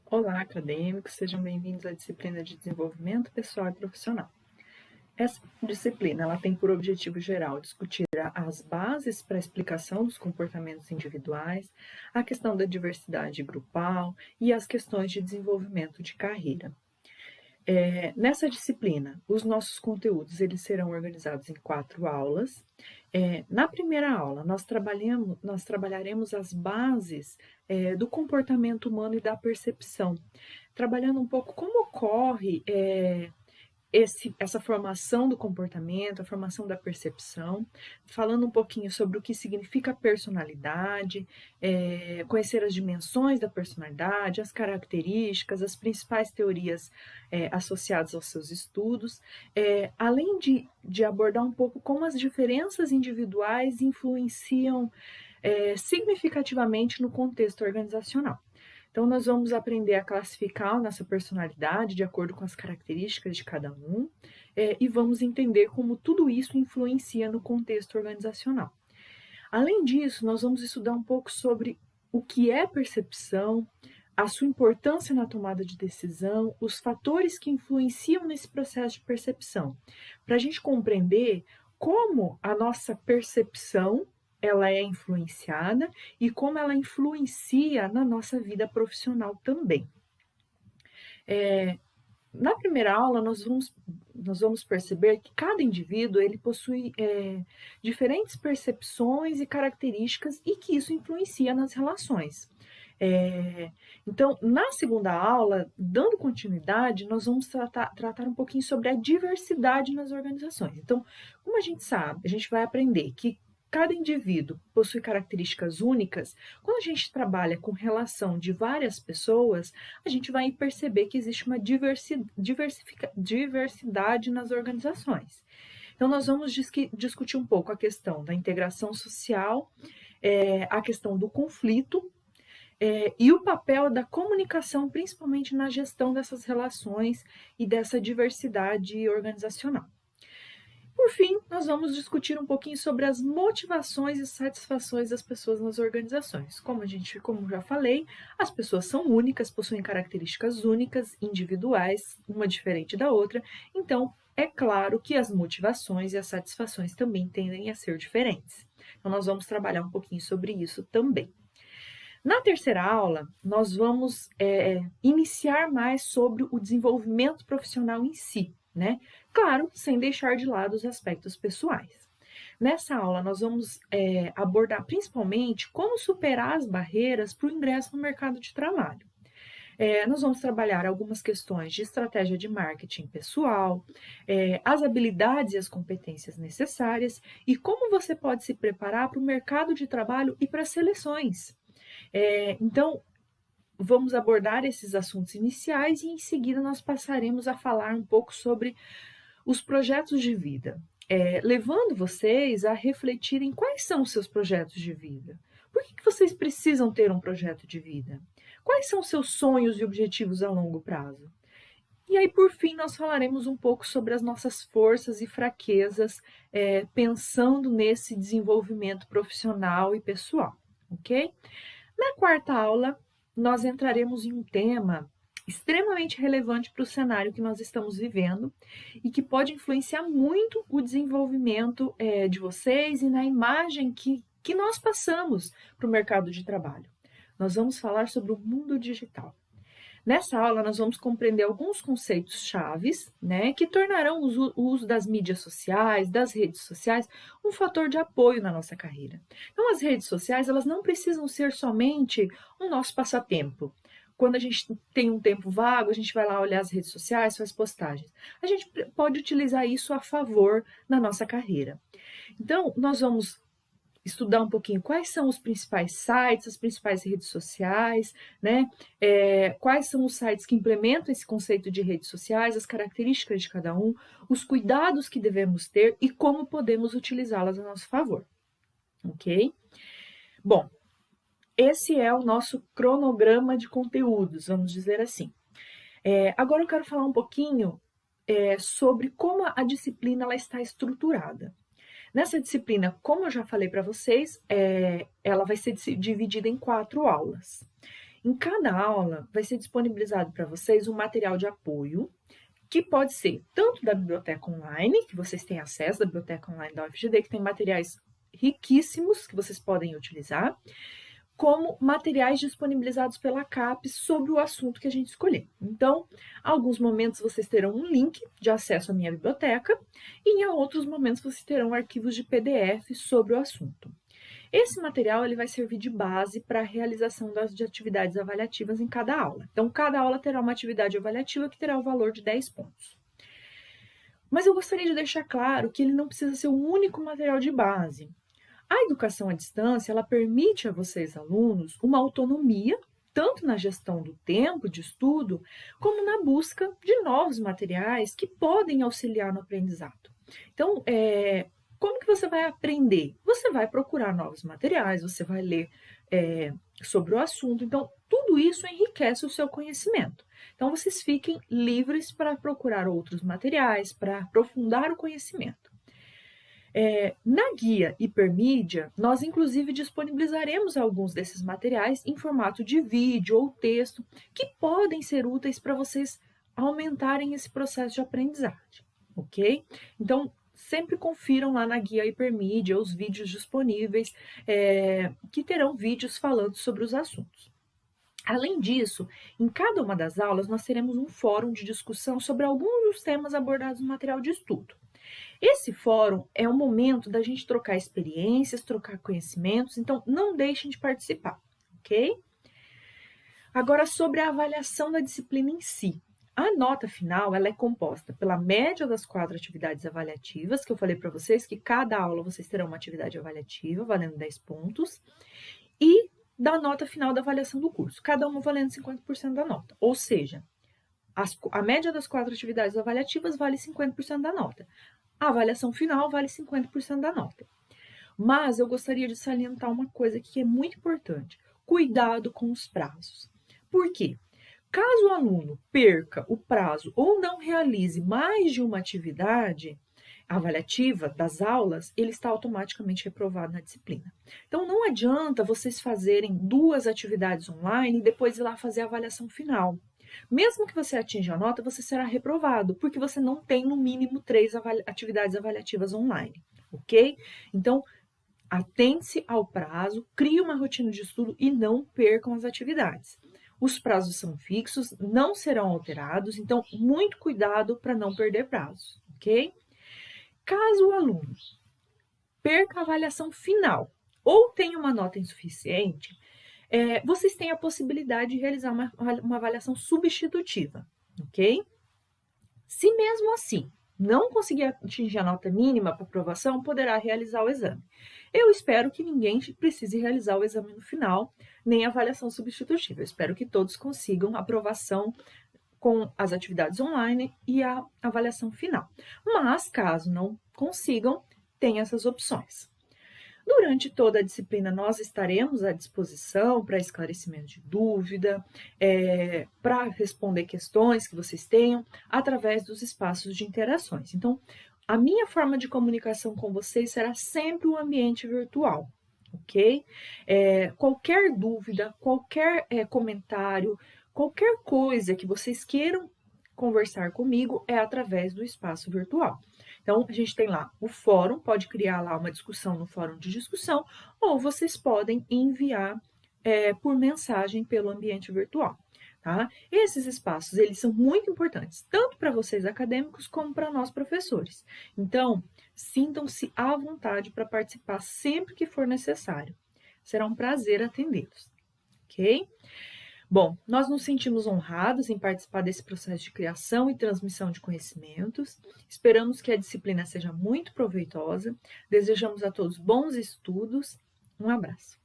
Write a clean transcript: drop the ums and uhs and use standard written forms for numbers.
Olá, acadêmicos, sejam bem-vindos à disciplina de Desenvolvimento Pessoal e Profissional. Essa disciplina ela tem por objetivo geral discutir as bases para a explicação dos comportamentos individuais, a questão da diversidade grupal e as questões de desenvolvimento de carreira. Nessa disciplina, os nossos conteúdos eles serão organizados em 4 aulas. Na primeira aula, nós trabalharemos as bases do comportamento humano e da percepção, trabalhando um pouco como ocorre essa formação do comportamento, a formação da percepção, falando um pouquinho sobre o que significa personalidade, conhecer as dimensões da personalidade, as características, as principais teorias associadas aos seus estudos, além de abordar um pouco como as diferenças individuais influenciam significativamente no contexto organizacional. Então, nós vamos aprender a classificar a nossa personalidade de acordo com as características de cada um e vamos entender como tudo isso influencia no contexto organizacional. Além disso, nós vamos estudar um pouco sobre o que é percepção, a sua importância na tomada de decisão, os fatores que influenciam nesse processo de percepção, para a gente compreender como a nossa percepção ela é influenciada e como ela influencia na nossa vida profissional também. Na primeira aula, nós vamos perceber que cada indivíduo ele possui diferentes percepções e características e que isso influencia nas relações. Então, na segunda aula, dando continuidade, nós vamos tratar um pouquinho sobre a diversidade nas organizações. Então, como a gente sabe, a gente vai aprender que cada indivíduo possui características únicas. Quando a gente trabalha com relação de várias pessoas, a gente vai perceber que existe uma diversidade nas organizações. Então, nós vamos discutir um pouco a questão da integração social, a questão do conflito, e o papel da comunicação, principalmente na gestão dessas relações e dessa diversidade organizacional. Por fim, nós vamos discutir um pouquinho sobre as motivações e satisfações das pessoas nas organizações. Como já falei, as pessoas são únicas, possuem características únicas, individuais, uma diferente da outra, então é claro que as motivações e as satisfações também tendem a ser diferentes. Então, nós vamos trabalhar um pouquinho sobre isso também. Na terceira aula, nós vamos iniciar mais sobre o desenvolvimento profissional em si, né? Claro, sem deixar de lado os aspectos pessoais. Nessa aula, nós vamos abordar principalmente como superar as barreiras para o ingresso no mercado de trabalho. Nós vamos trabalhar algumas questões de estratégia de marketing pessoal, as habilidades e as competências necessárias e como você pode se preparar para o mercado de trabalho e para as seleções. Então, vamos abordar esses assuntos iniciais e em seguida nós passaremos a falar um pouco sobre os projetos de vida, levando vocês a refletirem quais são os seus projetos de vida. Por que vocês precisam ter um projeto de vida? Quais são os seus sonhos e objetivos a longo prazo? E aí, por fim, nós falaremos um pouco sobre as nossas forças e fraquezas, pensando nesse desenvolvimento profissional e pessoal, ok? Na quarta aula, nós entraremos em um tema extremamente relevante para o cenário que nós estamos vivendo e que pode influenciar muito o desenvolvimento de vocês e na imagem que nós passamos para o mercado de trabalho. Nós vamos falar sobre o mundo digital. Nessa aula, nós vamos compreender alguns conceitos chaves, né, que tornarão o uso das mídias sociais, das redes sociais, um fator de apoio na nossa carreira. Então, as redes sociais, elas não precisam ser somente o nosso passatempo. Quando a gente tem um tempo vago, a gente vai lá olhar as redes sociais, faz postagens. A gente pode utilizar isso a favor na nossa carreira. Então, nós vamos estudar um pouquinho quais são os principais sites, as principais redes sociais, né? Quais são os sites que implementam esse conceito de redes sociais, as características de cada um, os cuidados que devemos ter e como podemos utilizá-las a nosso favor, ok? Bom, esse é o nosso cronograma de conteúdos, vamos dizer assim. Agora eu quero falar um pouquinho sobre como a disciplina ela está estruturada. Nessa disciplina, como eu já falei para vocês, ela vai ser dividida em 4 aulas. Em cada aula vai ser disponibilizado para vocês um material de apoio, que pode ser tanto da biblioteca online, que vocês têm acesso, da biblioteca online da UFGD, que tem materiais riquíssimos que vocês podem utilizar, como materiais disponibilizados pela CAPES sobre o assunto que a gente escolher. Então, em alguns momentos vocês terão um link de acesso à minha biblioteca e em outros momentos vocês terão arquivos de PDF sobre o assunto. Esse material ele vai servir de base para a realização de atividades avaliativas em cada aula. Então, cada aula terá uma atividade avaliativa que terá o valor de 10 pontos. Mas eu gostaria de deixar claro que ele não precisa ser o único material de base. A educação à distância, ela permite a vocês, alunos, uma autonomia, tanto na gestão do tempo de estudo, como na busca de novos materiais que podem auxiliar no aprendizado. Então, como que você vai aprender? Você vai procurar novos materiais, você vai ler sobre o assunto. Então, tudo isso enriquece o seu conhecimento. Então, vocês fiquem livres para procurar outros materiais, para aprofundar o conhecimento. Na guia Hipermídia, nós inclusive disponibilizaremos alguns desses materiais em formato de vídeo ou texto, que podem ser úteis para vocês aumentarem esse processo de aprendizagem, ok? Então, sempre confiram lá na guia Hipermídia os vídeos disponíveis, que terão vídeos falando sobre os assuntos. Além disso, em cada uma das aulas, nós teremos um fórum de discussão sobre alguns dos temas abordados no material de estudo. Esse fórum é o momento da gente trocar experiências, trocar conhecimentos, então não deixem de participar, ok? Agora, sobre a avaliação da disciplina em si. A nota final ela é composta pela média das 4 atividades avaliativas, que eu falei para vocês que cada aula vocês terão uma atividade avaliativa, valendo 10 pontos, e da nota final da avaliação do curso, cada uma valendo 50% da nota, ou seja, a média das 4 atividades avaliativas vale 50% da nota. A avaliação final vale 50% da nota. Mas eu gostaria de salientar uma coisa que é muito importante. Cuidado com os prazos. Por quê? Caso o aluno perca o prazo ou não realize mais de uma atividade avaliativa das aulas, ele está automaticamente reprovado na disciplina. Então, não adianta vocês fazerem 2 atividades online e depois ir lá fazer a avaliação final. Mesmo que você atinja a nota, você será reprovado, porque você não tem no mínimo 3 atividades avaliativas online, ok? Então, atente-se ao prazo, crie uma rotina de estudo e não percam as atividades. Os prazos são fixos, não serão alterados, então muito cuidado para não perder prazos, ok? Caso o aluno perca a avaliação final ou tenha uma nota insuficiente, vocês têm a possibilidade de realizar uma avaliação substitutiva, ok? Se mesmo assim não conseguir atingir a nota mínima para aprovação, poderá realizar o exame. Eu espero que ninguém precise realizar o exame no final, nem a avaliação substitutiva. Eu espero que todos consigam aprovação com as atividades online e a avaliação final. Mas, caso não consigam, tem essas opções. Durante toda a disciplina, nós estaremos à disposição para esclarecimento de dúvida, para responder questões que vocês tenham, através dos espaços de interações. Então, a minha forma de comunicação com vocês será sempre o ambiente virtual, ok? Qualquer dúvida, qualquer comentário, qualquer coisa que vocês queiram conversar comigo é através do espaço virtual. Então, a gente tem lá o fórum, pode criar lá uma discussão no fórum de discussão, ou vocês podem enviar por mensagem pelo ambiente virtual, tá? Esses espaços, eles são muito importantes, tanto para vocês acadêmicos, como para nós professores. Então, sintam-se à vontade para participar sempre que for necessário. Será um prazer atendê-los, ok? Bom, nós nos sentimos honrados em participar desse processo de criação e transmissão de conhecimentos. Esperamos que a disciplina seja muito proveitosa. Desejamos a todos bons estudos. Um abraço.